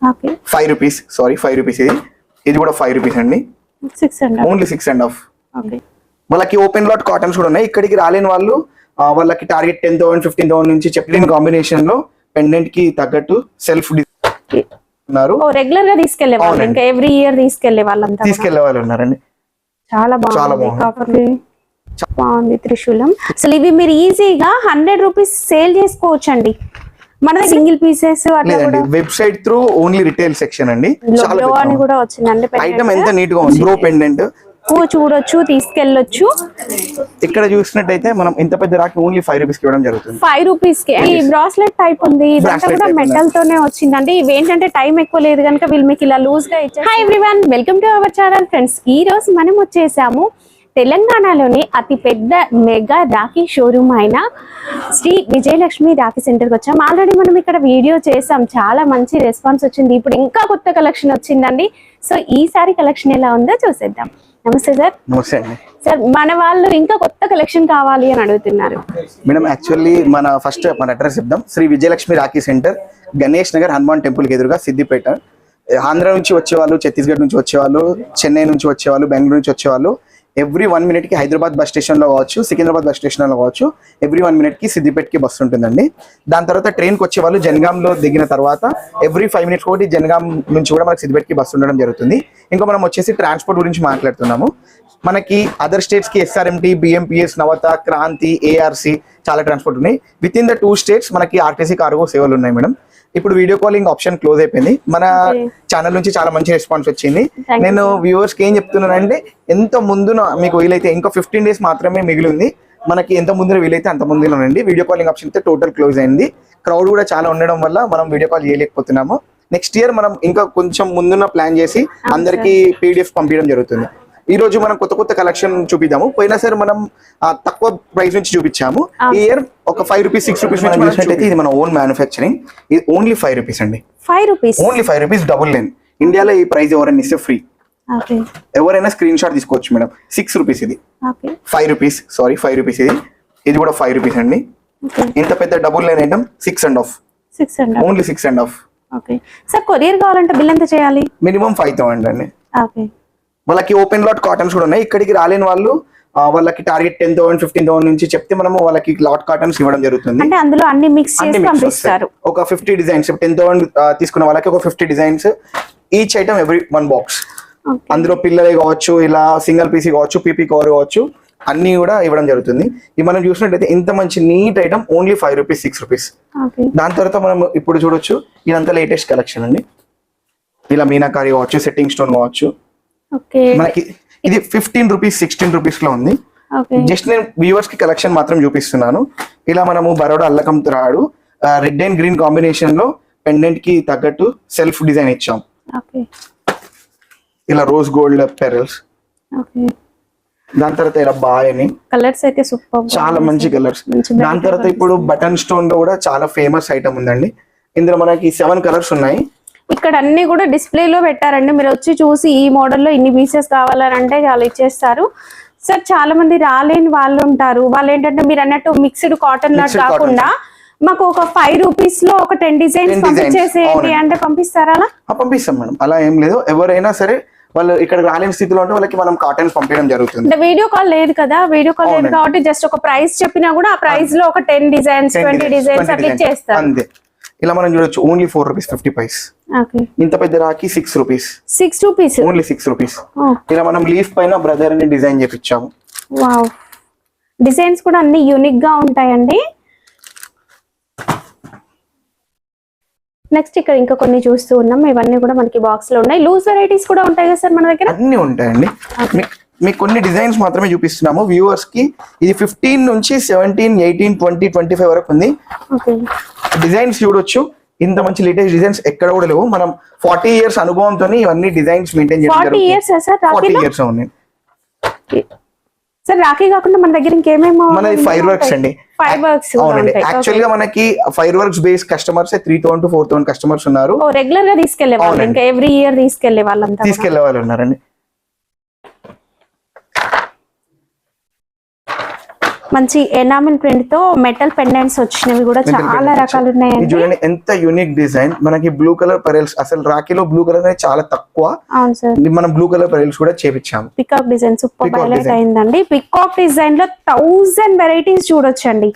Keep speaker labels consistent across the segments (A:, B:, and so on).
A: 5 rupees, sorry 5 rupees. ఇది కూడా 5 rupees అండి, ఓన్లీ 6.5. వాళ్ళకి ఓపెన్ లాట్ కాటన్స్ కూడా ఉన్నాయి. ఇక్కడికి రాలేని వాళ్ళు వాళ్ళకి టార్గెట్ 10,000 15,000 నుంచి చెప్పిన కాంబినేషన్ లో పెండెంట్ కి తగ్గట్టు సెల్ఫ్ ఉన్నారు.
B: రెగ్యులర్ గా తీసుకెళ్లే వాళ్ళు, ఇంకా ఎవ్రీ ఇయర్ తీసుకెళ్లే వాళ్ళంతా
A: తీసుకెళ్లే వాళ్ళు ఉన్నారండి.
B: చాలా బాగుంది, బాగుంది త్రిశూలం. అసలు ఇవి మీరు ఈజీగా 100 రూపీస్ సేల్ చేసుకోవచ్చండి. మన single pieces
A: website through only retail section అండి.
B: చాలా కూడా వచ్చిందండి.
A: ఐటమ్ ఎంత నీట్ గా ఉంది, బ్రో పెండెంట్
B: చూడొచ్చు, తీసుకెళ్లొచ్చు.
A: ఇక్కడ చూసినట్టయితే మనం ఇంత పెద్ద రాకి ఓన్లీ 5 రూపీస్ కి ఇవ్వడం జరుగుతుంది.
B: 5 రూపీస్ కి ఈ బ్రాస్లెట్ టైప్ ఉంది. ఇదంతా కూడా మెటల్ తోనే వచ్చిందండి. ఇవి ఏంటంటే టైం ఎక్కువ లేదు కనుక వీళ్ళు మీకు ఇలా లూజ్ గా ఇచ్చారు. Hi everyone, welcome to our channel friends. ఈ రోజు మనం వచ్చేసాము తెలంగాణలోని అతి పెద్ద మెగా రాఖీ షోరూమ్ అయిన శ్రీ విజయలక్ష్మి రాఖీ సెంటర్కి వచ్చాం. ఆల్రెడీ మనం ఇక్కడ వీడియో చేసాం, చాలా మంచి రెస్పాన్స్ వచ్చింది. ఇప్పుడు ఇంకా కొత్త కలెక్షన్ వచ్చిందండి. సో ఈసారి కలెక్షన్ ఎలా ఉందో చూసేద్దాం. నమస్తే సార్.
A: నమస్తే అండి
B: సార్. మన వాళ్ళు ఇంకా కొత్త కలెక్షన్ కావాలి అని అడుగుతున్నారు
A: మేడం. యాక్చువల్లీ మన అడ్రస్ చెప్దాం. శ్రీ విజయలక్ష్మి రాఖీ సెంటర్, గణేష్ నగర్, హనుమాన్ టెంపుల్ కి ఎదురుగా, సిద్దిపేట. ఆంధ్ర నుంచి వచ్చేవాళ్ళు, ఛత్తీస్గఢ్ నుంచి వచ్చేవాళ్ళు, చెన్నై నుంచి వచ్చేవాళ్ళు, బెంగళూరు నుంచి వచ్చేవాళ్ళు ఎవ్రీ 1 minute కి హైదరాబాద్ బస్ స్టేషన్ లో కావచ్చు, సికింద్రాబాద్ బస్ స్టేషన్ లో కావచ్చు, ఎవ్రీ 1 minute కి సిద్దిపేటకి బస్సు ఉంటుందండి. దాని తర్వాత ట్రైన్ కి వచ్చే వాళ్ళు జనగాంలో దిగిన తర్వాత ఎవ్రీ 5 minutes ఒకటి జనగాం నుంచి కూడా మనకి సిద్దిపేటకి బస్సు ఉండడం జరుగుతుంది. ఇంకా మనం వచ్చేసి ట్రాన్స్పోర్ట్ గురించి మాట్లాడుతున్నాము. మనకి అదర్ స్టేట్స్ కి ఎస్ఆర్ఎంటీ, బిఎంపిఎస్, నవత, క్రాంతి, ఏఆర్సి చాలా ట్రాన్స్పోర్ట్ ఉన్నాయి. విత్ ఇన్ ద 2 states మనకి ఆర్టీసీ కార్గో సేవలు ఉన్నాయి మేడం. ఇప్పుడు వీడియో కాలింగ్ ఆప్షన్ క్లోజ్ అయిపోయింది. మన ఛానల్ నుంచి చాలా మంచి రెస్పాన్స్ వచ్చింది. నేను వ్యూవర్స్ కి ఏం చెప్తున్నానంటే, ఎంత ముందున మీకు వీలైతే ఇంకా 15 days మాత్రమే మిగిలి ఉంది. మనకి ఎంత ముందున వీలైతే అంత ముందులోనండి. వీడియో కాలింగ్ ఆప్షన్ అయితే టోటల్ క్లోజ్ అయింది. క్రౌడ్ కూడా చాలా ఉండడం వల్ల మనం వీడియో కాల్ చేయలేకపోతున్నాము. నెక్స్ట్ ఇయర్ మనం ఇంకా కొంచెం ముందున ప్లాన్ చేసి అందరికి పీడిఎఫ్ పంపించడం జరుగుతుంది. ఈ రోజు మనం కొత్త కలెక్షన్ చూపిద్దాము. పోయినసారి మనం తక్కువ ప్రైస్ నుంచి చూపించాము. ఈ ఇయర్ ఒక 5 రూపీస్ 6 రూపీస్ నుంచి ఇది మన ఓన్ మ్యానుఫ్యాక్చరింగ్. ఇది ఓన్లీ 5 రూపీస్ అండి.
B: 5 rupees,
A: only 5 rupees double line. ఇండియాలో ఈ ప్రైస్ ఎవరైనా ఇస్తే ఫ్రీ, ఎవరైనా స్క్రీన్ షాట్ తీసుకోవచ్చు మేడం. 6 రూపీస్ ఇది, 5 రూపీస్, సారీ 5 రూపీస్. ఇది కూడా 5 రూపీస్ అండి. ఇంత పెద్ద double line item 6.5, only 6.5.
B: Sir courier కావాలంటే బిల్ ఎంత చేయాలి?
A: మినిమం 5,000 అండి. వాళ్ళకి ఓపెన్ లాట్ కాటన్స్ కూడా ఉన్నాయి. ఇక్కడికి రాలేని వాళ్ళు వాళ్ళకి టార్గెట్ 10,000 15,000 నుంచి చెప్తే మనము వాళ్ళకి లాట్ కాటన్స్ ఇవ్వడం జరుగుతుంది.
B: అంటే అందులో అన్ని మిక్స్ చేసి పంపిస్తారు.
A: ఒక 50 డిజైన్స్, 10,000 తీసుకున్న వాళ్ళకి ఒక 50 designs, each item every 1 box. అందులో పిల్లలే కావచ్చు, ఇలా సింగిల్ పీసీ కావచ్చు, పీపీ కవర్ కావచ్చు, అన్ని కూడా ఇవ్వడం జరుగుతుంది. ఇది మనం చూసినట్టయితే ఇంత మంచి neat item only 5 rupees 6 rupees. దాని తర్వాత మనం ఇప్పుడు చూడొచ్చు, ఇదంతా లేటెస్ట్ కలెక్షన్ అండి. ఇలా మీనాకారి కావచ్చు, సెట్టింగ్ స్టోన్ కావచ్చు. మనకి ఇది 15 రూపీస్ 16 రూపీస్ లో ఉంది. జస్ట్ నేను వ్యూవర్స్ కి కలెక్షన్ మాత్రం చూపిస్తున్నాను. ఇలా మనము బరోడా అల్లకం త్రాడు రెడ్ అండ్ గ్రీన్ కాంబినేషన్ లో పెండెంట్ కి తగ్గట్టు సెల్ఫ్ డిజైన్ ఇచ్చాం. ఇలా రోజ్ గోల్డ్ పెరల్స్. దాని తర్వాత ఇలా బాయని
B: కలర్స్ అయితే సూపర్,
A: చాలా మంచి కలర్స్. దాని తర్వాత ఇప్పుడు బటన్ స్టోన్ లో కూడా చాలా ఫేమస్ ఐటమ్ ఉందండి. ఇందులో మనకి 7 కలర్స్ ఉన్నాయి.
B: ఇక్కడ అన్ని కూడా డిస్ప్లే లో పెట్టారండి. మీరు వచ్చి చూసి ఈ మోడల్ లో ఇన్ని పీసెస్ కావాలని అంటే చాలా ఇచ్చేస్తారు. సార్ చాలా మంది రాలేని వాళ్ళు ఉంటారు. వాళ్ళు ఏంటంటే మీరు అన్నట్టు మిక్స్డ్ కాటన్ లాట్ కాకుండా మాకు ఒక 5 రూపీస్ లో ఒక 10 డిజైన్స్ పంపించేసేయండి అంటే పంపిస్తారా? అలా
A: పంపిస్తాం మేడం, అలా ఏం లేదు. ఎవరైనా సరే వాళ్ళు ఇక్కడ రాలేని స్థితిలో ఉంటే వాళ్ళకి మనం కాటన్స్ పంపించడం జరుగుతుంది.
B: వీడియో కాల్ లేదు కదా, వీడియో కాల్ లేదు కాబట్టి జస్ట్ ఒక ప్రైస్ చెప్పినా కూడా ఆ ప్రైస్ లో ఒక 10 డిజైన్స్ 20 డిజైన్స్ అట్లా చేస్తారు.
A: అంతే. ఇలా మనం చూడొచ్చు, ఓన్లీ 4 రూపీస్ 50 పైస్. ఇంత పెద్ద రాకి 6 రూపీస్,
B: 6 రూపీస్,
A: ఓన్లీ 6 రూపీస్. ఇలా మనం లీఫ్ పైన బ్రదర్ అని డిజైన్ చేపించాము.
B: వావ్, డిజైన్స్ కూడా అన్ని యూనిక్ గా ఉంటాయండి. నెక్స్ట్ ఇక్కడ ఇంకా కొన్ని చూస్తూ ఉన్నాం. ఇవన్నీ కూడా మనకి బాక్స్ లో ఉన్నాయి. లూజ్ వెరైటీస్ కూడా ఉంటాయి కదా సార్ మన దగ్గర? అన్ని
A: ఉంటాయండి. మీకు కొన్ని డిజైన్స్ మాత్రమే చూపిస్తున్నాము వ్యూవర్స్ కి. ఇది 15 నుంచి 17, 18, 20, 25 వరకు ఉంది. డిజైన్స్ చూడొచ్చు. ఇంత మంచి లేటెస్ట్ డిజైన్స్ ఎక్కడ కూడా లేవు. మనం 40 years అనుభవంతో ఇవన్నీ డిజైన్స్ మెయింటైన్ చేయడం జరుగుతుంది. 40 years ఉన్నాయి
B: సార్. రాఖీ కాకుండా మన దగ్గర ఇంకేమేమో
A: మనది ఫైర్ వర్క్స్ అండి. అవునండి. యాక్చువల్ గా మనకి fire works base customers 3,000 to 4,000 customers ఉన్నారు.
B: రెగ్యులర్ గా తీసుకెళ్లే వాళ్ళు, ఇంకా ఎవ్రీ ఇయర్ తీసుకెళ్లే వాళ్ళు ఉన్నారండి. మంచి ఎనామిల్ ప్రింట్ తో మెటల్ పెండెంట్స్ వచ్చినవి కూడా చాలా రకాలు ఉన్నాయండి.
A: చూడండి ఎంత యూనిక్ డిజైన్. మనకి బ్లూ కలర్ పరేల్స్, అసలు రాఖీలో బ్లూ కలర్ అనేది చాలా తక్కువ.
B: అవును సార్,
A: మనం బ్లూ కలర్ పరేల్స్ కూడా చేపించాము.
B: పికాక్ డిజైన్ సూపర్ హైలైట్ అయిందండి. పికాక్ డిజైన్ లో 1000 వెరైటీస్ చూడొచ్చండి.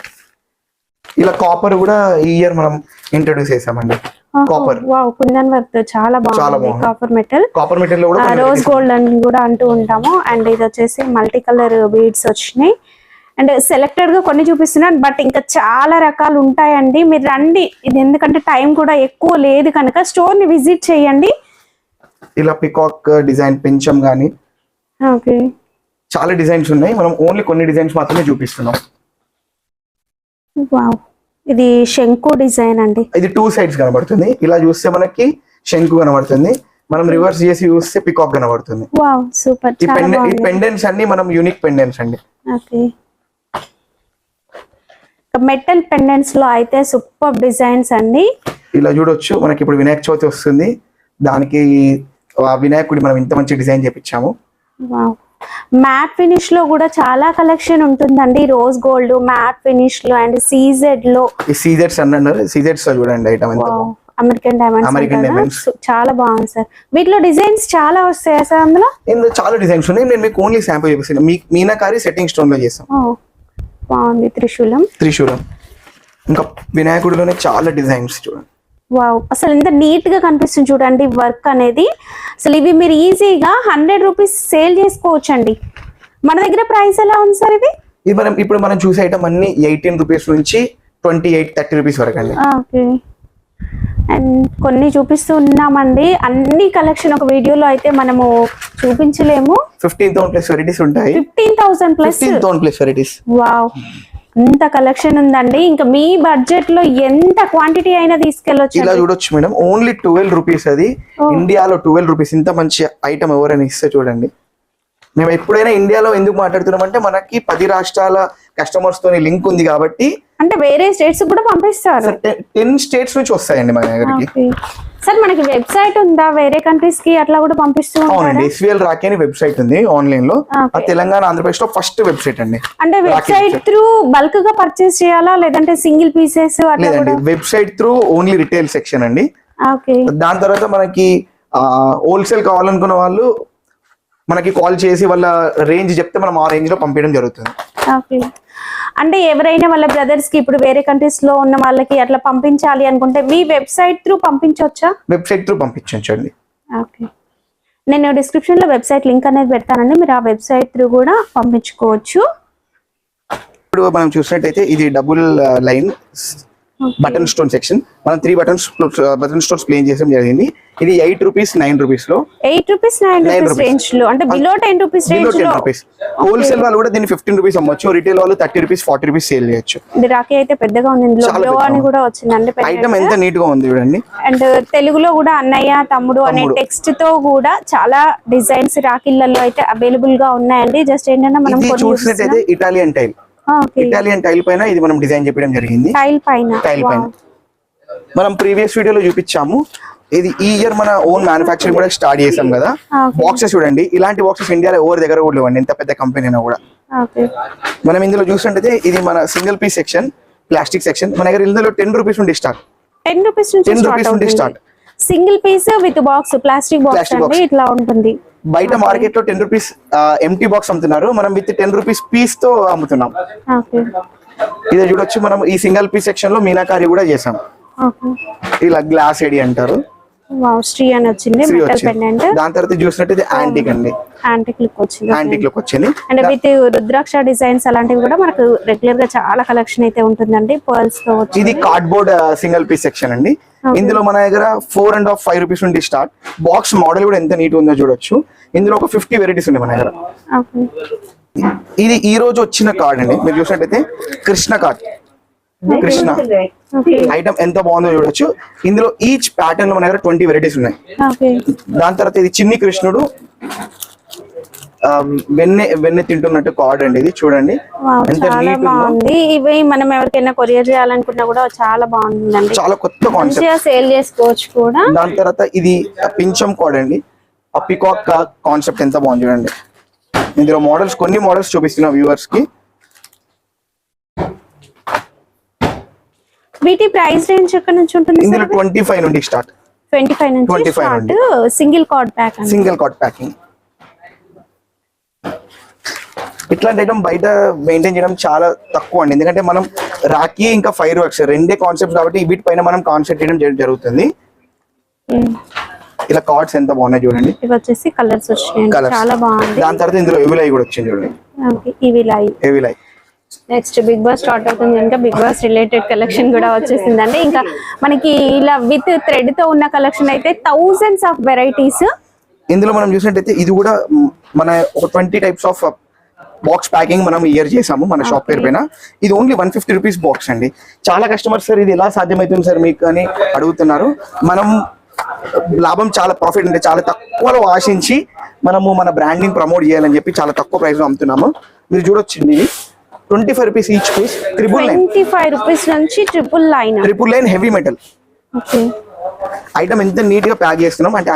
A: ఇలా కాపర్ కూడా ఈ ఇయర్ మనం ఇంట్రొడ్యూస్ చేసామండి. కాపర్
B: వావ్, కుందన్ వర్క్ చాలా బాగుంది. కాపర్ మెటల్
A: లో కూడా
B: రోజ్ గోల్డ్ అని కూడా అంటూ ఉంటాము. అండ్ ఇది వచ్చేసి మల్టీ కలర్ బీడ్స్ వచ్చినాయి. అండ్ సెలెక్టెడ్ గా కొన్ని చూపిస్తున్నాను, బట్ ఇంకా చాలా రకాలు ఉంటాయండి. మీరు రండి, ఇది ఎందుకంటే టైం కూడా ఎక్కువ లేదు కనుక స్టోర్ ని విజిట్ చేయండి.
A: ఇలా పికాక్ డిజైన్ పెంచం గానీ
B: ఓకే,
A: చాలా డిజైన్స్ ఉన్నాయి. మనం ఓన్లీ కొన్ని డిజైన్స్ మాత్రమే చూపిస్తున్నాం.
B: వావ్, ఇది శంకు డిజైన్ అండి.
A: ఇది 2 సైడ్స్ కనబడుతుంది. ఇలా చూస్తే మనకి శంకు కనబడుతుంది, మనం రివర్స్ చేసి చూస్తే పికాక్ కనబడుతుంది.
B: వావ్ సూపర్,
A: ఈ పెండెంట్స్ అన్ని మనం యూనిక్ పెండెంట్స్ అండి.
B: ఓకే, మెటల్ పెండెంట్స్ లో అయితే సూపర్ డిజైన్స్ అండి.
A: ఇలా చూడొచ్చు. మనకి ఇప్పుడు వినాయక చవితి వస్తుంది, దానికి వినాయకుడి మనం ఇంత మంచి డిజైన్ చేపించాము.
B: వావ్, మ్యాట్ ఫినిష్ లో కూడా చాలా కలెక్షన్ ఉంటుందండి. రోజ్ గోల్డ్ మ్యాట్ ఫినిష్ లో అండ్ సీజెడ్ లో,
A: ఈ సీజెడ్స్ అన్నారు. సీజెడ్స్ లో చూడండి ఐటమ్ ఎంత
B: అమెరికన్ డైమండ్స్ చాలా బాగుంది సార్. వీటిలో డిజైన్స్ చాలా వస్తాయి సార్. ఇందులో
A: చాలా డిజైన్స్ ఉన్నాయి. నేను మీకు ఓన్లీ శాంపుల్ చూపిస్తాను. మీనాకారి సెట్టింగ్ స్టోన్ లో చేస్తాం.
B: బాగుంది. త్రిశూలం
A: ఇంకా వినాయకుడిలోనే చాలా డిజైన్స్ చూడండి.
B: వావ్, అసలు ఎంత నీట్ గా కనిపిస్తుంది చూడండి వర్క్ అనేది. అసలు ఇవి మీరు ఈజీగా 100 రూపీస్ సేల్ చేసుకోవచ్చు అండి. మన దగ్గర ప్రైస్ ఎలా ఉంది సార్?
A: ఇది ఇప్పుడు మనం చూసే ఐటమ్ అన్ని 18 రూపీస్ నుంచి 28-30 రూపీస్ వరకు అండి.
B: ఓకే, అండ్ కొన్ని చూపిస్తూ ఉన్నామండి. అన్ని కలెక్షన్ ఒక వీడియోలో అయితే మనము చూపించలేము.
A: 15,000 ప్లస్ వెరైటీస్ ఉంటాయి.
B: 15,000
A: ప్లస్ వెరైటీస్.
B: వావ్, ఇంత కలెక్షన్ ఉందండి. ఇంకా మీ బడ్జెట్ లో ఎంత క్వాంటిటీ అయినా తీసుకెళ్ళొచ్చు.
A: ఇలా చూడొచ్చు మేడం, ఓన్లీ 12 రూపీస్. అది ఇండియాలో 12 రూపీస్. ఇంత మంచి ఐటమ్ ఎవరైనా ఇస్తే చూడండి. మేము ఎప్పుడైనా ఇండియాలో ఎందుకు మాట్లాడుతున్నాం అంటే మనకి 10 రాష్ట్రాల కస్టమర్స్ తోని లింక్ ఉంది కాబట్టి.
B: అంటే వేరే స్టేట్స్ కూడా పంపిస్తారు.
A: 10 స్టేట్స్ నుంచి వస్తాయండి మన దగ్గరికి.
B: సార్ మనకి వెబ్సైట్ ఉందా? వేరే కంట్రీస్ కి అట్లా కూడా పంపిస్తూ ఉంటారా?
A: అవునండి, SVL రాఖీ అని వెబ్సైట్ ఉంది ఆన్లైన్ లో. తెలంగాణ ఆంధ్రప్రదేశ్ లో ఫస్ట్ వెబ్సైట్ అండి.
B: అంటే వెబ్సైట్ త్రూ బల్క్ గా పర్చేస్ చేయాలా లేదంటే సింగిల్ పీసెస్?
A: లేదండి, website through only retail section అండి. దాని తర్వాత మనకి హోల్సేల్ కావాలనుకున్న వాళ్ళు మనకి కాల్ చేసి వాళ్ళ రేంజ్ చెప్తే మనం ఆ రేంజ్ లో పంపించడం జరుగుతుంది.
B: ఓకే, అంటే ఎవరైనా వాళ్ళ బ్రదర్స్ కి ఇప్పుడు వేరే కంట్రీస్ లో ఉన్న వాళ్ళకి అట్లా పంపించాలి అనుకుంటే మీ వెబ్సైట్ త్రూ పంపించవచ్చా?
A: వెబ్సైట్ త్రూ పంపించండి.
B: ఓకే, నేను డిస్క్రిప్షన్ లో వెబ్సైట్ లింక్ అనేది పెడతానండి, మీరు ఆ వెబ్సైట్ త్రూ కూడా పంపించుకోవచ్చు.
A: ఇప్పుడు మనం చూసినట్టయితే ఇది double line button stone section. మనం 3 బటన్ స్టోన్స్ ప్లేన్ చేయడం జరిగింది. ఇది 8 రూపీస్ 9 రూపీస్ లో,
B: 8 రూపీస్ 9 రూపీస్ రేంజ్ లో, అంటే బిలో 10 రూపీస్ రేంజ్ లో.
A: హోల్సేల్ వాళ్ళు కూడా దీన్ని 15 రూపీస్ అమ్మొచ్చు. రిటైల్ వాళ్ళు 30 రూపీస్ 40 రూపీస్ సేల్ చేయొచ్చు.
B: ఇది రాఖీ అయితే పెద్దగా ఉంది. ఇందులో అని కూడా వచ్చిందండి.
A: ఐటమ్ ఎంత నీట్ గా ఉంది చూడండి.
B: అండ్ తెలుగులో కూడా అన్నయ్య తమ్ముడు అనే టెక్స్ట్ తో కూడా చాలా డిజైన్స్ రాఖీలలో అయితే అవైలబుల్ గా ఉన్నాయండి. జస్ట్ ఏంటంటే మనం
A: చూసినట్టయితే ఇటాలియన్ టైల్ పైన ఇది మనం డిజైన్ చేయడం జరిగింది. టైల్ పైన మనం ప్రీవియస్ వీడియోలో చూపించాము. ఇది ఈ ఇయర్ మన ఓన్ మ్యానుఫ్యాక్చరింగ్ కూడా స్టార్ట్ చేసాం కదా. బాక్సెస్ చూడండి, ఇలాంటి బాక్సెస్ ఇండియాలో ఎవరి దగ్గర కూడా లేవండి, ఎంత పెద్ద కంపెనీ అయినా కూడా. మనం ఇందులో చూసినట్టయితే ఇది మన single piece section, plastic section. మన దగ్గర ఇందులో 10 రూపీస్ నుండి స్టార్ట్.
B: 10 రూపీస్ నుండి start. Single piece with box, plastic box అండి, ఇట్లా ఉంటుంది.
A: బయట మార్కెట్ లో 10 రూపీస్ ఎంటీ బాక్స్ అమ్ముతున్నారు, మనం విత్ 10 రూపీస్ పీస్ తో అమ్ముతున్నాం. ఇదే చూడొచ్చు. మనం ఈ సింగిల్ పీస్ సెక్షన్ లో మీనాకారి కూడా చేసాం. ఇలా గ్లాస్ ఎడి అంటారు.
B: శ్రీ అని వచ్చింది మెటల్ పెండెంట్.
A: దాని తర్వాత చూసినట్టు యాంటిక్ అండి,
B: యాంటిక్ లుక్
A: వచ్చింది.
B: అండ్ విత్ రుద్రాక్ష డిజైన్స్ అలాంటివి కూడా మనకు రెగ్యులర్ గా చాలా కలెక్షన్ అయితే ఉంటుందండి. పర్ల్స్ తో
A: ఇది కార్డ్బోర్డ్ సింగిల్ పీస్ సెక్షన్ అండి. ఇందులో మన దగ్గర 4.5 రూపీస్ నుండి స్టార్ట్. బాక్స్ మోడల్ కూడా ఎంత నీట్ ఉందో చూడొచ్చు. ఇందులో ఒక 50 వెరైటీస్ ఉన్నాయి మన దగ్గర. ఇది ఈ రోజు వచ్చిన కార్డ్ అండి. మీరు చూసినట్టయితే కృష్ణ కార్డ్. కృష్ణ ఐటమ్ ఎంత బాగుందో చూడొచ్చు. ఇందులో ఈచ్ ప్యాటర్న్ లో మన దగ్గర 20 వెరైటీస్ ఉన్నాయి. దాని తర్వాత ఇది చిన్ని కృష్ణుడు వెన్నె తింటున్నట్టు కార్డ్ అండి. ఇది చూడండి ఎంత నీట్
B: ఉంది. ఇవి మనం ఎవరికైనా కొరియర్ చేయాలనుకున్నా కూడా చాలా బాగుంటుందండి.
A: చాలా కొత్త కాన్సెప్ట్,
B: సేల్ చేసుకోవచ్చు కూడా.
A: దాని తర్వాత ఇది పించం కార్డ్ అండి. ఆ పికాక్ కాన్సెప్ట్ ఎంత బాగుంది చూడండి. ఇందులో మోడల్స్, కొన్ని మోడల్స్ చూపిస్తున్నా వ్యూవర్స్ కి.
B: వీటి ప్రైస్ రేంజ్ ఎక్కడ నుంచి ఉంటుంది?
A: ఇందులో 25 నుండి స్టార్ట్.
B: 25 నుంచి
A: 25
B: స్టార్ట్.
A: నుండి.
B: సింగిల్ కార్డ్ ప్యాక్ అండి.
A: Single card packing. ఇట్లాంటి ఐటమ్ బయట మెయింటైన్ చేయడం చాలా తక్కువ అండి, ఎందుకంటే మనం రాఖీ ఇంకా ఫైర్ వర్క్స్ రెండే కాన్సెప్ట్ కాబట్టి వీటిపైన మనం కాన్సెప్ట్ చేయడం జరుగుతుంది. ఇలా కార్డ్స్ ఎంత బాగున్నాయి చూడండి.
B: ఇవి వచ్చేసి కలర్స్ వచ్చినాయి, చాలా బాగుంది.
A: దాని తర్వాత ఇందులో ఎవిలై కూడా వచ్చింది చూడండి. ఎవిలై
B: నెక్స్ట్ బిగ్ బాస్ స్టార్ట్ అవుతుంది కనుక బిగ్ బాస్ రిలేటెడ్ కలెక్షన్ కూడా వచ్చేసిందండి. ఇంకా మనకి ఇలా విత్ థ్రెడ్ తో ఉన్న కలెక్షన్ అయితే థౌసండ్స్ ఆఫ్ వెరైటీస్.
A: ఇందులో మనం చూసినట్టయితే ఇది కూడా మన ఒక 20 టైప్స్ ఆఫ్ బాక్స్ ప్యాకింగ్ మనం ఇయర్ చేసాము మన షాప్ పేరు పైన. ఇది ఓన్లీ 150 రూపీస్ బాక్స్ అండి. చాలా కస్టమర్స్ సార్ ఇది ఎలా సాధ్యమవుతుంది సార్ మీకు అని అడుగుతున్నారు. మనం లాభం చాలా ప్రాఫిట్ అంటే చాలా తక్కువలో ఆశించి మనము మన బ్రాండింగ్ ప్రమోట్ చేయాలని చెప్పి చాలా తక్కువ ప్రైస్ లో అమ్ముతున్నాము. మీరు చూడొచ్చింది ఇది 25 రూపీస్ ఈచ్ పీస్.
B: 25 రూపీస్ నుంచి triple line
A: heavy metal item ఎంత నీట్ గా ప్యాక్ చేస్తున్నాం అంటే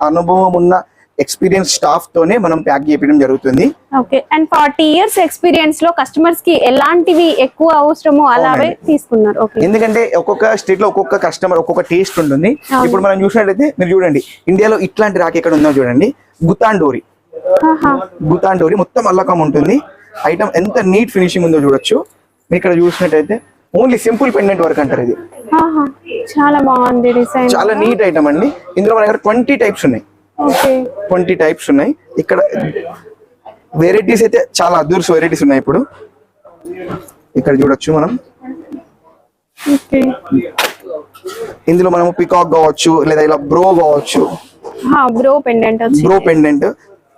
A: అనుభవం ఉన్న ఎక్స్పీరియన్స్ స్టాఫ్ తోనే మనం ప్యాక్ చేయడం జరుగుతుంది.
B: ఓకే. అండ్ 40 ఇయర్స్ ఎక్స్పీరియన్స్ లో కస్టమర్స్ కి ఎలాంటివి ఎక్కువ అవసరమో అలాగే తీసుకున్నారు. ఓకే.
A: ఎందుకంటే ఒక్కొక్క స్టేట్ లో ఒక్కొక్క కస్టమర్ ఒక్కొక్క టేస్ట్ ఉంటుంది. ఇప్పుడు మనం చూసినట్లయితే మీరు చూడండి ఇండియాలో ఇట్లాంటి రాఖీ ఎక్కడ ఉందో చూడండి. గుతాన్ డోరీ మొత్తం అల్లకం ఉంటుంది. ఐటమ్ ఎంత నీట్ ఫినిషింగ్ ఉందో చూడొచ్చు. మీరు ఇక్కడ చూసినట్టయితే ఓన్లీ సింపుల్ పెండెంట్ వర్క్ అంటారు ఇది.
B: చాలా బాగుంది డిజైన్,
A: చాలా నీట్ ఐటమ్ అండి. ఇందులో మన దగ్గర 20 టైప్స్ ఉన్నాయి. 20 టైప్స్ ఉన్నాయి. ఇక్కడ వెరైటీస్ అయితే చాలా అదూర్స్ వెరైటీస్ ఉన్నాయి. ఇప్పుడు ఇక్కడ చూడొచ్చు మనం. ఇందులో మనము పికాక్ కావచ్చు లేదా ఇలా బ్రో కావచ్చు. బ్రో పెండెంట్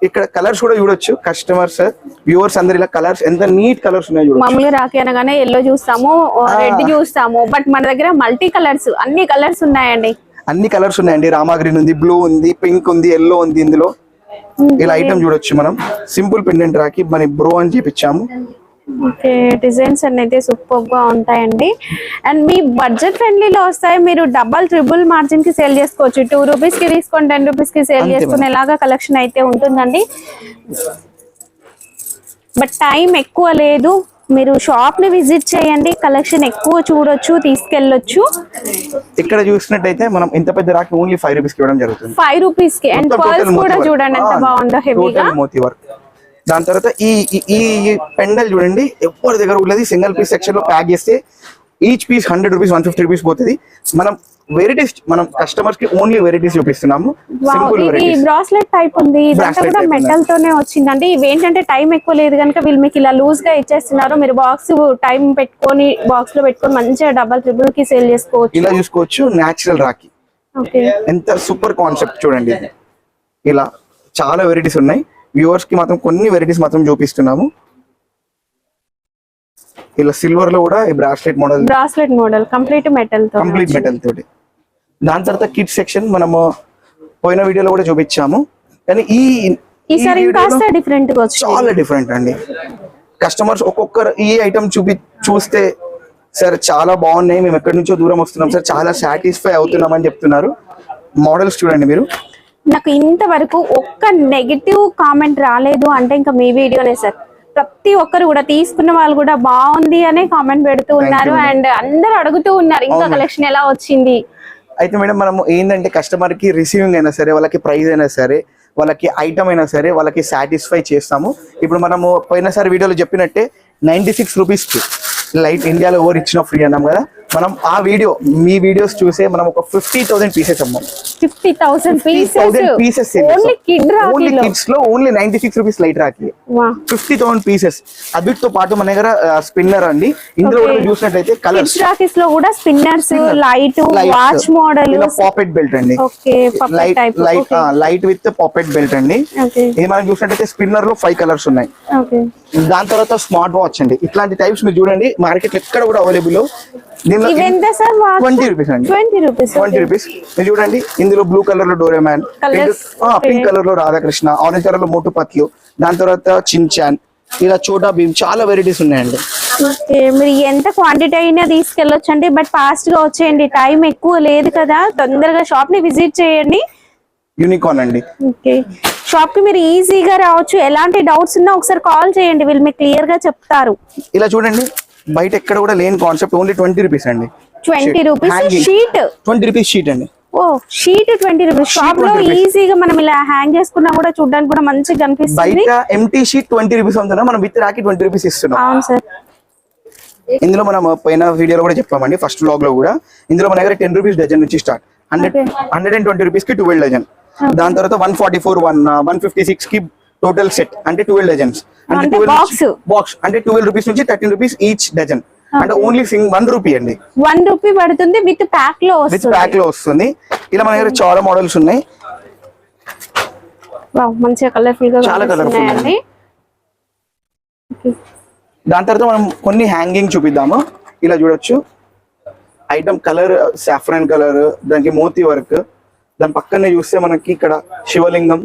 A: ఇక్కడ కలర్స్ కూడా చూడొచ్చు. కస్టమర్స్ వ్యూవర్స్ అందరు ఇలా కలర్స్ ఎంత నీట్ కలర్స్ ఉన్నాయి చూడొచ్చు.
B: మామూలుగా రాఖీ అనగానే ఎల్లో చూస్తాము, రెడ్ చూస్తాము, బట్ మన దగ్గర మల్టీ కలర్స్ అన్ని కలర్స్ ఉన్నాయండి.
A: అన్ని కలర్స్ ఉన్నాయండి. రామా గ్రీన్ ఉంది, బ్లూ ఉంది, పింక్ ఉంది, ఎల్లో ఉంది. ఇందులో ఇలా ఐటమ్ చూడొచ్చు మనం. సింపుల్ పెండెంట్ రాఖీ మన బ్రో అని చూపించాము.
B: ఓకే. డిజైన్స్ అన్ని అయితే సూపర్ గా ఉంటాయండి. అండ్ మీ బడ్జెట్ ఫ్రెండ్లీలో వస్తాయి. మీరు డబల్ ట్రిపుల్ మార్జిన్ కి సేల్ చేసుకోవచ్చు. 2 రూపీస్ కి తీసుకొని 10 రూపీస్ కి సేల్ చేసుకునేలాగా కలెక్షన్ అయితే ఉంటుందండి. బట్ టైం ఎక్కువ లేదు, మీరు షాప్ ని విజిట్ చేయండి, కలెక్షన్ ఎక్కువ చూడొచ్చు, తీసుకెళ్ళొచ్చు.
A: ఇక్కడ చూసినట్టయితే మనం ఇంత పెద్ద రాఖీ ఓన్లీ 5 రూపీస్ కి ఇవ్వడం జరుగుతుంది.
B: 5 రూపీస్ కి. అండ్ పర్ల్స్ కూడా చూడండి ఎంత బాగుందో, హెవీగా
A: మోతీ వర్క్. దాని తర్వాత ఈ పెండల్ చూడండి, ఎవరి దగ్గర ఉన్నది సింగిల్ పీస్ సెక్షన్ లో ప్యాక్ చేస్తే ఈచ్ పీస్ 100 రూపీస్ 150 రూపీస్ పోతుంది. మనం వెరైటీస్ మనం కస్టమర్స్ కి ఓన్లీ వెరైటీస్ చూపిస్తున్నాము. Simple varieties.
B: బ్రాస్లెట్ టైప్ ఉంది, ఇదంతా కూడా మెటల్ తోనే వచ్చిందండి. ఇవి ఏంటంటే టైం ఎక్కువ లేదు కనుక వీళ్ళు మీకు ఇలా లూజ్ గా ఇచ్చేస్తున్నారు. మీరు బాక్స్ టైం పెట్టుకొని బాక్స్ లో పెట్టుకొని మంచిగా డబల్ ట్రిపుల్ కి సేల్ చేసుకోవచ్చు.
A: ఇలా చూసుకోవచ్చు. నేచురల్ రాఖీ ఎంత సూపర్ కాన్సెప్ట్ చూడండి. ఇలా చాలా వెరైటీస్ ఉన్నాయి. వ్యూవర్స్ కి మాత్రం కొన్ని వెరైటీస్ మాత్రం చూపిస్తున్నాము. ఇలా సిల్వర్ లో కూడా బ్రాస్లెట్ మోడల్ కంప్లీట్ మెటల్ తోటి. దాని తర్వాత కిడ్స్ సెక్షన్ మనము పోయిన వీడియోలో కూడా చూపించాము, కానీ
B: ఈసారి డిఫరెంట్ గా వచ్చింది.
A: చాలా డిఫరెంట్ అండి. కస్టమర్స్ ఒక్కొక్కరు ఈ ఐటమ్ చూస్తే సార్ చాలా బాగున్నాయి, మేము ఎక్కడి నుంచో దూరం వస్తున్నాం సార్, చాలా సాటిస్ఫై అవుతున్నాం అని చెప్తున్నారు. మోడల్స్ చూడండి మీరు.
B: నాకు ఇంతవరకు ఒక్క నెగటివ్ కామెంట్ రాలేదు అంటే ఇంకా మీ వీడియోనే సార్. ప్రతి ఒక్కరు కూడా తీసుకున్న వాళ్ళు కూడా బాగుంది అనే కామెంట్ పెడుతూ ఉన్నారు. అండ్ అందరూ అడుగుతూ ఉన్నారు ఇంకా కలెక్షన్ ఎలా వచ్చింది.
A: అయితే మేడం మనము ఏంటంటే కస్టమర్ కి రిసీవింగ్ అయినా సరే, వాళ్ళకి ప్రైస్ అయినా సరే, వాళ్ళకి ఐటమ్ అయినా సరే వాళ్ళకి సాటిస్ఫై చేస్తాము. ఇప్పుడు మనము పోయినసారి వీడియోలో చెప్పినట్టే 96 రూపీస్ కి లైట్ ఇండియాలో ఓవర్ ఇచ్చిన ఫ్రీ అన్నాం కదా. మనం ఆ వీడియో మీ వీడియోస్ చూసే మనం ఒక 50,000 పీసెస్ అమ్మాం.
B: 50,000 పీసెస్
A: ఓన్లీ కిడ్స్ లో only 96 rupees light rakhi. 50,000 pieces. అవిటితో పాటు మన దగ్గర స్పిన్నర్ అండి. ఇందులో కూడా చూసినట్లయితే కలర్స్
B: రాఖీస్ లో కూడా spinners, light, watch model,
A: pocket belt అండి. లైట్ విత్ పాకెట్ బెల్ట్ అండి. ఇది మనం చూసినట్లయితే స్పిన్నర్ లో 5 కలర్స్ ఉన్నాయి. దాని తర్వాత స్మార్ట్ వాచ్ అండి. ఇట్లాంటి టైప్స్ మీరు చూడండి మార్కెట్ ఎక్కడ కూడా అవైలబుల్. 20 రూపీస్ అండి. 20 రూపీస్. మీరు చూడండి ఇందులో బ్లూ కలర్ లో డోరేమాన్, పింక్ కలర్ లో రాధాకృష్ణ, ఆరెంజ్ కలర్ లో మోటు పత్లు, దాని తర్వాత చించాన్, ఇలా చోటా భీమ్, చాలా వెరైటీస్ ఉన్నాయండి.
B: మీరు ఎంత క్వాంటిటీ అయినా తీసుకెళ్ళొచ్చు అండి, బట్ ఫాస్ట్ గా వచ్చేయండి, టైం ఎక్కువ లేదు కదా. తొందరగా షాప్ ని విజిట్ చేయండి.
A: యూనికార్న్ అండి.
B: షాప్ కి మీరు ఈజీగా రావచ్చు. ఎలాంటి డౌట్స్ ఉన్నా ఒకసారి కాల్ చేయండి, వీళ్ళు మీకు క్లియర్ గా చెప్తారు.
A: ఇలా చూడండి బయట ఎక్కడ కూడా లేని కాన్సెప్ట్ ఓన్లీ 20 రూపీస్ అండి.
B: 20 రూపీస్ షీట్.
A: 20 రూపీస్ షీట్ అండి.
B: ఓ షీట్ 20 రూపీస్. షాప్ లో ఈజీగా మనం ఇలా హ్యాంగ్ చేసుకున్నా కూడా చూడడానికి కూడా మంచిగా కనిపిస్తుంది.
A: బయట ఎంటీ షీట్ 20 రూపీస్ అమ్ముతున్నా, మనం విత్ రాకి 20 రూపీస్ ఇస్తున్నాం.
B: అవును సార్.
A: ఇందులో మనం పోయిన వీడియోలో కూడా చెప్పామండి, ఫస్ట్ వ్లాగ్ లో కూడా. ఇందులో మన దగ్గర 10 రూపీస్ డజన్ నుంచి స్టార్ట్, 120 రూపీస్ కి 12 డజన్. దాని తర్వాత 144, 156 కి టోటల్ సెట్ అంటే 12 డజన్స్. అంటే బాక్స్ అంటే 12 రూపీస్ నుంచి 13 రూపీస్ ఈచ్ డజన్. అంటే ఓన్లీ 1 రూపీ అండి.
B: 1 రూపీ పడుతుంది విత్ ప్యాక్ లో
A: వస్తుంది. ఇలా మన దగ్గర చాలా మోడల్స్ ఉన్నాయి.
B: వావ్, మంచిగా కలర్ఫుల్ గా
A: చాలా కలర్ఫుల్ అండి. దాని తర్వాత మనం కొన్ని హ్యాంగింగ్ చూపిద్దాము. ఇలా చూడొచ్చు, ఐటమ్ కలర్ సాఫ్రాన్ కలర్, దానికి మోతీ వర్క్. దాని పక్కనే చూస్తే మనకి ఇక్కడ శివలింగం,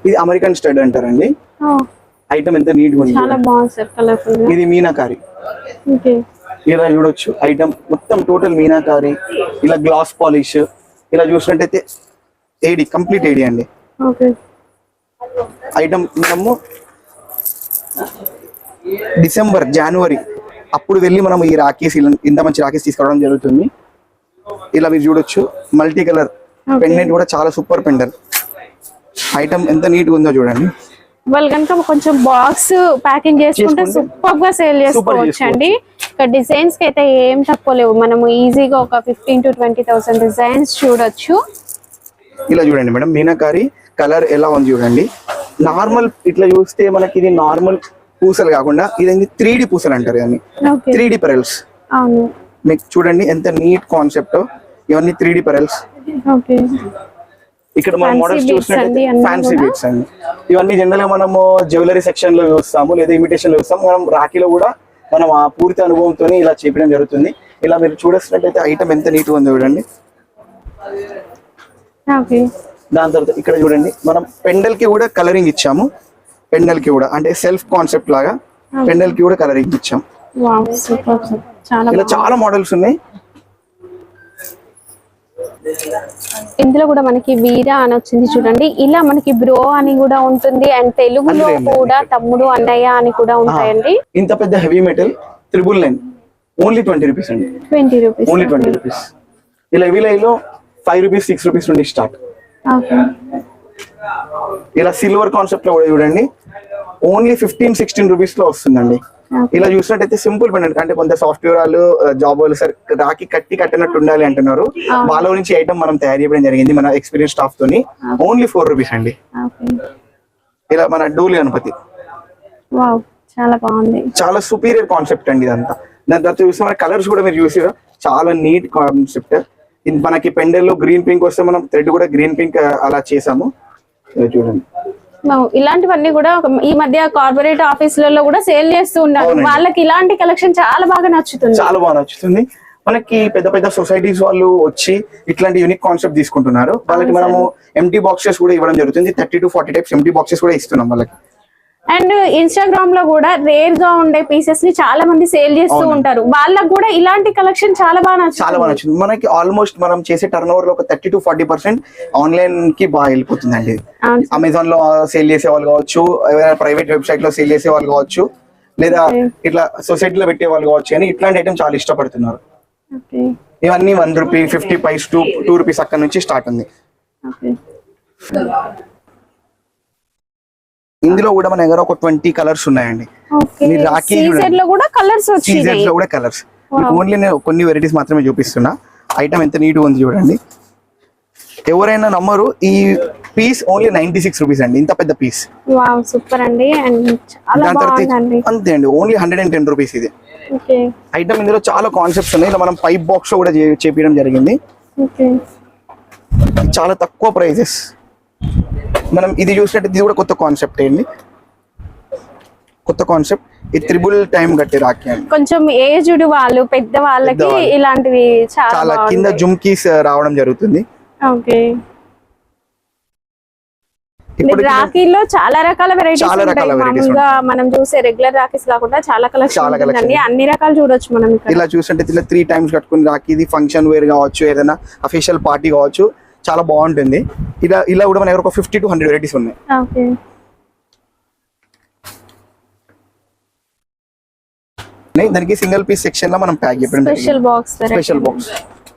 A: ఇది అమెరికన్ స్టడ్ అంటారండి. ఐటమ్ ఎంత నీట్ గా ఉంది,
B: చాలా బాగుంది సార్, కలర్ఫుల్.
A: ఇది మీనాకారి. ఇలా చూడొచ్చు, ఐటమ్ మొత్తం టోటల్ మీనాకారి. ఇలా గ్లాస్ పాలిష్. ఇలా చూసినట్టయితే ఏడి, కంప్లీట్ ఏడి అండి. ఐటమ్ మనము డిసెంబర్, జనవరి అప్పుడు వెళ్ళి మనం ఈ రాఖీస్, ఇంత మంచి రాఖీస్ తీసుకోవడం జరుగుతుంది. ఇలా మీరు చూడొచ్చు, మల్టీ కలర్ పెండెంట్ కూడా చాలా సూపర్ పెండెంట్. ఐటమ్ ఎంత నీట్ గా ఉందో చూడండి.
B: వాళ్ళు కనుక కొంచెం బాక్స్ ప్యాకింగ్ చేసుకుంటే సూపర్ గా సేల్ చేసుకోవచ్చు అండి. ఇక్కడ డిజైన్స్ కి అయితే ఏం తక్కువ లేవు. మనము ఈజీగా ఒక 15,000 to 20,000 డిజైన్స్ చూడొచ్చు.
A: ఇలా చూడండి మేడం, మీనాకారి కలర్ ఎలా ఉంది చూడండి. నార్మల్ ఇట్లా చూస్తే మనకి ఇది నార్మల్ పూసలు కాకుండా ఇది 3D పూసలు అంటారు. ఇవన్నీ 3D పెరల్స్. మీకు చూడండి ఎంత నీట్ కాన్సెప్ట్. ఇవన్నీ 3D పెరల్స్. ఇక్కడ మన మోడల్స్ చూసినట్టు ఫ్యాన్సీ బీట్స్ అండి. ఇవన్నీ జనరల్ గా మనము జ్యువెలరీ సెక్షన్ లో చూస్తాము, లేదా ఇమిటేషన్ లో చూస్తాము. మనం రాఖీలో కూడా మనం ఆ పూర్తి అనుభవంతో ఇలా చేయడం జరుగుతుంది. ఇలా మీరు చూడొచ్చినట్టయితే ఐటమ్ ఎంత నీట్ గా ఉంది చూడండి. దాని తర్వాత ఇక్కడ చూడండి, మనం పెండల్ కి కూడా కలరింగ్ ఇచ్చాము. పెండల్ కి కూడా అంటే సెల్ఫ్ కాన్సెప్ట్ లాగా పెండల్ కి కూడా కలరింగ్ ఇచ్చాం. ఇలా చాలా మోడల్స్ ఉన్నాయి.
B: ఇందులో కూడా మనకి వీరా అని వచ్చింది చూడండి. ఇలా మనకి బ్రో అని కూడా ఉంటుంది, అండ్ తెలుగులో కూడా తమ్ముడు, అన్నయ్య అని కూడా ఉంటాయండి.
A: ఇంత పెద్ద హెవీ మెటల్ 999 ఓన్లీ 20 రూపీస్ అండి. 20 రూపీస్ ఓన్లీ 20 రూపీస్. ఇలా హెవీ లైన్ లో 5 రూపీస్, 6 రూపీస్ నుండి స్టార్ట్. ఇలా సిల్వర్ కాన్సెప్ట్ లో కూడా చూడండి, ఓన్లీ 15-16 రూపీస్ లో వస్తుందండి. ఇలా చూసినట్టయితే సింపుల్ పెండెంట్. అంటే కొంత సాఫ్ట్వేర్ వాళ్ళు, జాబ్ వాళ్ళు సార్ రాఖీ కట్టినట్టు ఉండాలి అంటున్నారు. వాళ్ళ నుంచి ఐటమ్ మనం తయారు చేయడం జరిగింది మన ఎక్స్పీరియన్స్ స్టాఫ్ తోని. ఓన్లీ 4 రూపీస్ అండి. ఇలా మన డూలి గణపతి,
B: చాలా బాగుంది,
A: చాలా సుపీరియర్ కాన్సెప్ట్ అండి ఇదంతా. దాని తర్వాత చూస్తే మన కలర్స్ కూడా మీరు చూసారా, చాలా నీట్ కాన్సెప్ట్. మనకి పెండెల్ లో గ్రీన్ పింక్ వస్తే మనం థ్రెడ్ కూడా గ్రీన్ పింక్ అలా చేసాము. చూడండి,
B: ఇలాంటివన్నీ కూడా ఈ మధ్య కార్పొరేట్ ఆఫీసులలో కూడా సేల్ చేస్తూ ఉన్నారు. వాళ్ళకి ఇలాంటి కలెక్షన్ చాలా బాగా నచ్చుతుంది.
A: చాలా బాగా నచ్చుతుంది. మనకి పెద్ద పెద్ద సొసైటీస్ వాళ్ళు వచ్చి ఇట్లాంటి యూనిక్ కాన్సెప్ట్ తీసుకుంటున్నారు. వాళ్ళకి మనము ఎంటీ బాక్సెస్ కూడా ఇవ్వడం జరుగుతుంది. 30 to 40 టైప్స్ ఎంటీ బాక్సెస్ కూడా ఇస్తున్నాం వాళ్ళకి.
B: అండ్ ఇన్స్టాగ్రామ్ లో కూడా రేర్ గా ఉండే పీసెస్ ని చాలా మంది సేల్ చేస్తూ ఉంటారు. వాళ్ళకి కూడా ఇలాంటి కలెక్షన్ చాలా బాగా నచ్చుతుంది.
A: మనకి ఆల్మోస్ట్ మనం చేసే టర్న్ ఓవర్ లో ఒక 30 to 40% ఆన్లైన్ కి బాగా వెళ్ళిపోతుందండి. అమెజాన్ లో సేల్ చేసే వాళ్ళు కావచ్చు, ప్రైవేట్ వెబ్సైట్ లో సేల్ చేసే వాళ్ళు కావచ్చు, లేదా ఇట్లా సొసైటీలో పెట్టే వాళ్ళు కావచ్చు. అని ఇట్లాంటి ఐటమ్ చాలా ఇష్టపడుతున్నారు. ఇవన్నీ 1 రూపీ, 50 పైస్, 2 రూపీస్ అక్కడ నుంచి స్టార్ట్ ఉంది. ఇందులో కూడా మన దగ్గర ఒక 20 కలర్స్ ఉన్నాయండి. రాఖీ
B: లో కూడా కలర్స్
A: ఓన్లీ నేను కొన్ని వెరైటీస్ మాత్రమే చూపిస్తున్నా. ఐటమ్ ఎంత నీట్ ఉంది చూడండి. ఎవరైనా నమ్మరు, ఈ పీస్ ఓన్లీ 96 రూపీస్ అండి. ఇంత పెద్ద పీస్.
B: సూపర్ అండి.
A: అంతే అండి, ఓన్లీ 110 రూపీస్ ఇది ఐటమ్. ఇందులో చాలా కాన్సెప్ట్స్ ఉన్నాయి. ఇలా మనం పైప్ బాక్స్ కూడా చేపించడం జరిగింది. చాలా తక్కువ ప్రైజెస్. మనం ఇది చూసినట్టు ఇది కూడా కొత్త కాన్సెప్ట్ ఏంటి, కొత్త కాన్సెప్ట్. ఈ త్రిబుల్ టైం కట్టే రాఖీ అని
B: కొంచెం ఏజ్డ్ వాళ్ళు, పెద్ద వాళ్ళకి ఇలాంటివి
A: చాలా కింద జుమ్కీస్ రావడం జరుగుతుంది.
B: ఇప్పుడు రాఖీలో చాలా రకాల వెరైటీస్ ఉంటాయి. మామూలుగా మనం చూసే రెగ్యులర్ రాఖీస్ కాకుండా చాలా కలెక్షన్ ఉందండి. అన్ని రకాలు చూడొచ్చు మనం.
A: ఇలా చూస్తుంటే ఇలా 3 టైమ్స్ కట్టుకుని రాఖీ, ఇది ఫంక్షన్ వేర్ కావచ్చు, ఏదైనా అఫీషియల్ పార్టీ కావచ్చు, చాలా బాగుంటుంది. ఇలా కూడా మన దగ్గర ఒక 50 to 100 వెరైటీస్ ఉన్నాయి. దానికి సింగిల్ పీస్ సెక్షన్ లో మనం ప్యాక్ చేయడం
B: స్పెషల్ బాక్స్
A: స్పెషల్ బాక్స్